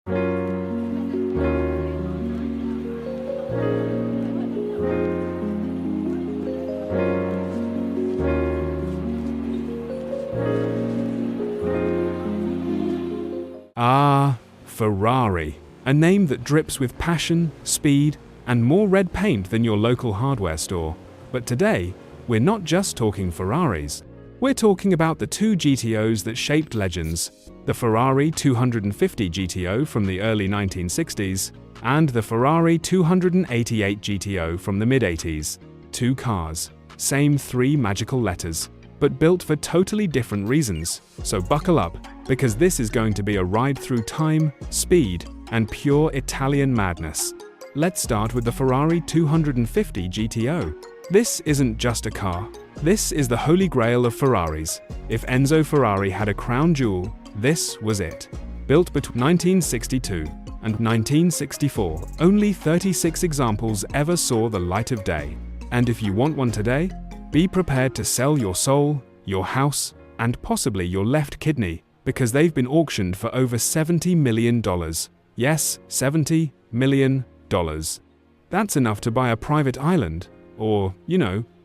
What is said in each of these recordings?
Ah, Ferrari. A name that drips with passion, speed, and more red paint than your local hardware store. But today, we're not just talking Ferraris. We're talking about the two GTOs that shaped legends, the Ferrari 250 GTO from the early 1960s and the Ferrari 288 GTO from the mid-80s. Two cars, same three magical letters, but built for totally different reasons. So buckle up, because this is going to be a ride through time, speed, and pure Italian madness. Let's start with the Ferrari 250 GTO. This isn't just a car. This is the holy grail of Ferraris. If Enzo Ferrari had a crown jewel, this was it. Built between 1962 and 1964, only 36 examples ever saw the light of day. And if you want one today, be prepared to sell your soul, your house, and possibly your left kidney, because they've been auctioned for over $70 million. Yes, $70 million. That's enough to buy a private island, or,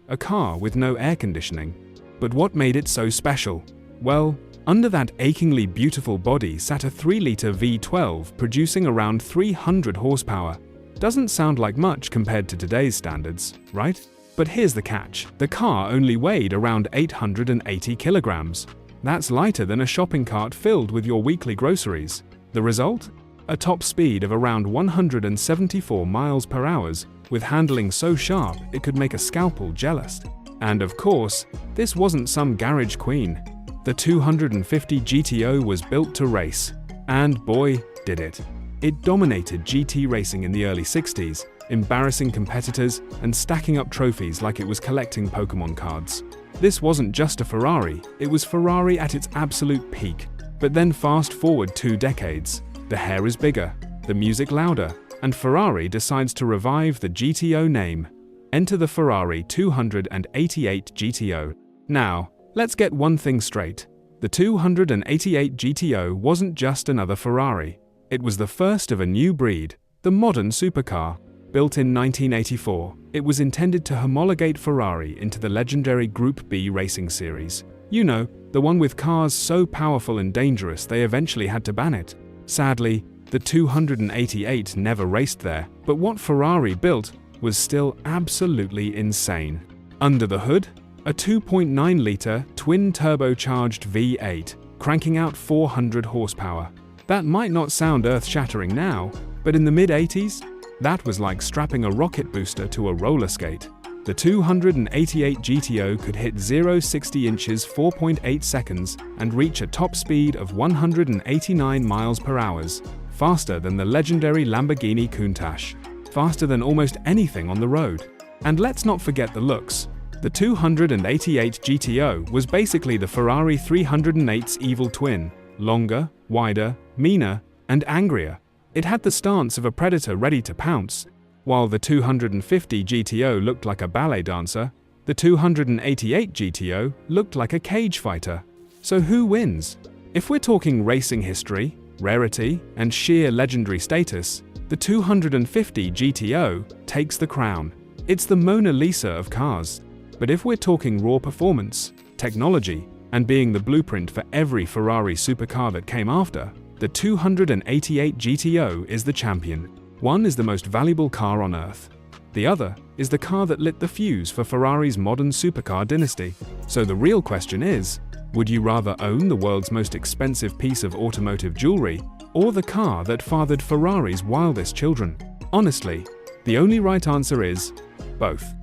a car with no air conditioning. But what made it so special? Well, under that achingly beautiful body sat a 3-liter V12 producing around 300 horsepower. Doesn't sound like much compared to today's standards, right? But here's the catch. The car only weighed around 880 kilograms. That's lighter than a shopping cart filled with your weekly groceries. The result? A top speed of around 174 miles per hour, with handling so sharp it could make a scalpel jealous. And of course, this wasn't some garage queen. The 250 GTO was built to race. And boy, did it. It dominated GT racing in the early 60s, embarrassing competitors and stacking up trophies like it was collecting Pokemon cards. This wasn't just a Ferrari, it was Ferrari at its absolute peak. But then fast forward 2 decades. The hair is bigger, the music louder, and Ferrari decides to revive the GTO name. Enter the Ferrari 288 GTO. Now, let's get one thing straight. The 288 GTO wasn't just another Ferrari. It was the first of a new breed, the modern supercar. Built in 1984, it was intended to homologate Ferrari into the legendary Group B racing series. The one with cars so powerful and dangerous they eventually had to ban it. Sadly, the 288 never raced there, but what Ferrari built was still absolutely insane. Under the hood, a 2.9-liter twin-turbocharged V8, cranking out 400 horsepower. That might not sound earth-shattering now, but in the mid-80s, that was like strapping a rocket booster to a roller skate. The 288 GTO could hit 0-60 inches 4.8 seconds and reach a top speed of 189 miles per hour, faster than the legendary Lamborghini Countach, faster than almost anything on the road. And let's not forget the looks. The 288 GTO was basically the Ferrari 308's evil twin, longer, wider, meaner, and angrier. It had the stance of a predator ready to pounce. While the 250 GTO looked like a ballet dancer, the 288 GTO looked like a cage fighter. So who wins? If we're talking racing history, rarity, and sheer legendary status, the 250 GTO takes the crown. It's the Mona Lisa of cars. But if we're talking raw performance, technology, and being the blueprint for every Ferrari supercar that came after, the 288 GTO is the champion. One is the most valuable car on Earth. The other is the car that lit the fuse for Ferrari's modern supercar dynasty. So the real question is, would you rather own the world's most expensive piece of automotive jewelry, or the car that fathered Ferrari's wildest children? Honestly, the only right answer is both.